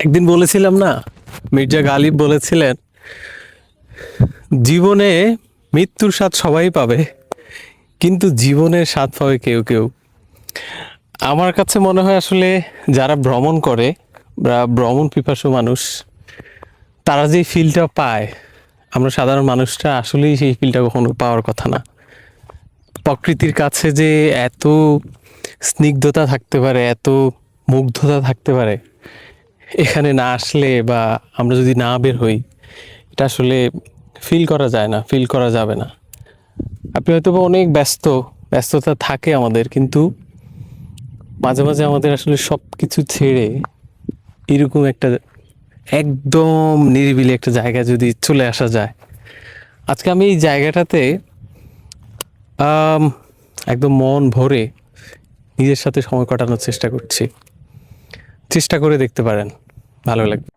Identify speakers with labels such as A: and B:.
A: একদিন বলেছিলাম না, মির্জা গালিব বলেছিলেন জীবনে মৃত্যুর স্বাদ সবাই পাবে, কিন্তু জীবনের স্বাদ পাবে কেউ কেউ। আমার কাছে মনে হয় আসলে যারা ভ্রমণ করে বা ভ্রমণ পিপাসু মানুষ, তারা যে ফিলটা পায়, আমরা সাধারণ মানুষটা আসলেই সেই ফিলটা কখনো পাওয়ার কথা না। প্রকৃতির কাছে যে এত স্নিগ্ধতা থাকতে পারে, এত মুগ্ধতা থাকতে পারে, এখানে না আসলে বা আমরা যদি না বের হই, এটা আসলে ফিল করা যায় না, ফিল করা যাবে না। আপনি হয়তো বা অনেক ব্যস্ততা থাকে আমাদের, কিন্তু মাঝে মাঝে আমাদের আসলে সব কিছু ছেড়ে এরকম একটা একদম নিরিবিলি একটা জায়গায় যদি চলে আসা যায়। আজকে আমি এই জায়গাটাতে আম, একদম মন ভরে নিজের সাথে সময় কাটানোর চেষ্টা করছি। চেষ্টা করে দেখতে পারেন, ভালো লাগবে।